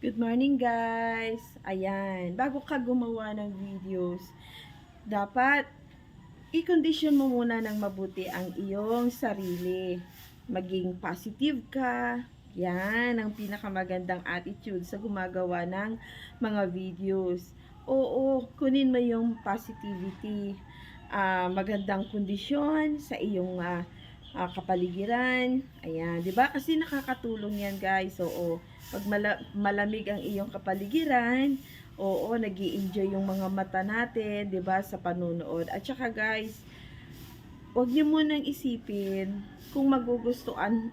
Good morning guys! Ayan, bago ka gumawa ng videos, dapat i-condition mo muna ng mabuti ang iyong sarili. Maging positive ka. Yan ang pinakamagandang attitude sa gumagawa ng mga videos. Oo, kunin mo yung positivity. Magandang kondisyon sa iyong kapaligiran. Ayan, 'di ba? Kasi nakakatulong 'yan, guys. Oo. Pag malamig ang iyong kapaligiran, oo, nag-i-enjoy yung mga mata natin, 'di ba, sa panunood. At saka, guys, 'wag niyo munang isipin kung magugustuhan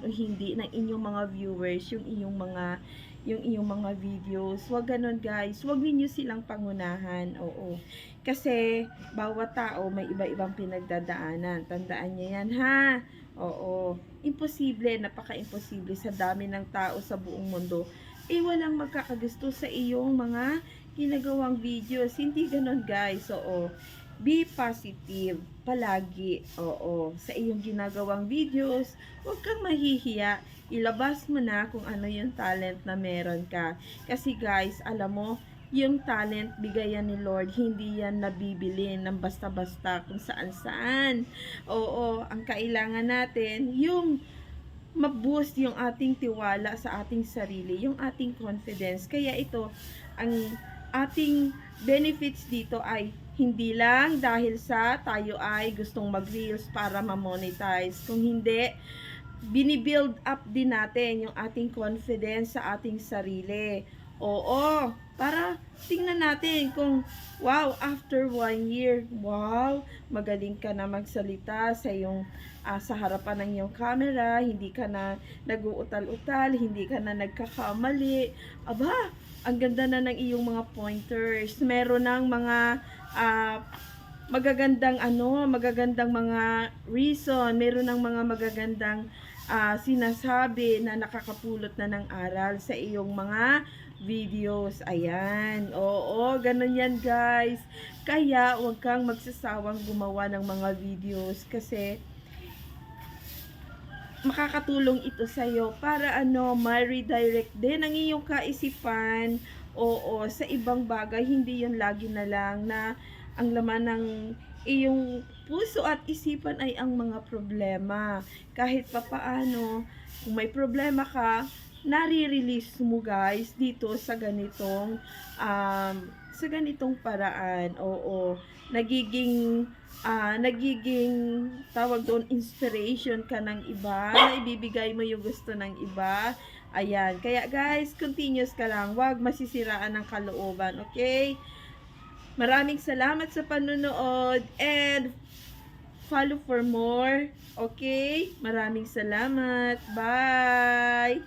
o hindi ng inyong mga viewers yung iyong mga videos. Huwag ganun, guys. Huwag niyo silang pangunahan. Oo. Kasi bawat tao may iba-ibang pinagdadaanan. Tandaan niyo 'yan, ha. Oo. Imposible, napaka-imposible sa dami ng tao sa buong mundo. Walang magkakagusto sa iyong mga ginagawang videos. Hindi ganun, guys. Oo. Be positive palagi. Oo. Sa iyong ginagawang videos, huwag kang mahihiya. Ilabas mo na kung ano yung talent na meron ka. Kasi guys, alam mo, yung talent bigayan ni Lord, hindi yan nabibili ng basta-basta kung saan-saan. Oo, ang kailangan natin, yung ma-boost yung ating tiwala sa ating sarili, yung ating confidence. Kaya ito, ang ating benefits dito ay hindi lang dahil sa tayo ay gustong mag-reels para ma-monetize. Kung hindi, binibuild up din natin yung ating confidence sa ating sarili. Oo, para tingnan natin kung, wow, after 1 year, wow, magaling ka na magsalita sa iyong sa harapan ng iyong camera, hindi ka na nag-uutal-utal, hindi ka na nagkakamali. Aba, ang ganda na ng iyong mga pointers. Meron ng mga uh, magagandang mga reason, meron ng mga magagandang sinasabi na nakakapulot na ng aral sa iyong mga videos. Ayan. Oo, ganun yan, guys. Kaya, huwag kang magsasawang gumawa ng mga videos kasi makakatulong ito sa iyo para ma-redirect din ang iyong kaisipan, oo, sa ibang bagay. Hindi yun lagi na lang na ang laman ng iyong puso at isipan ay ang mga problema. Kahit papaano, kung may problema ka, nare-release mo, guys, dito sa ganitong paraan. Oo, nagiging tawag doon, inspiration ka ng iba, na ibibigay mo yung gusto ng iba. Ayan, kaya guys, continuous ka lang, wag masisiraan ng kalooban, okay? Maraming salamat sa panonood and follow for more. Okay? Maraming salamat. Bye!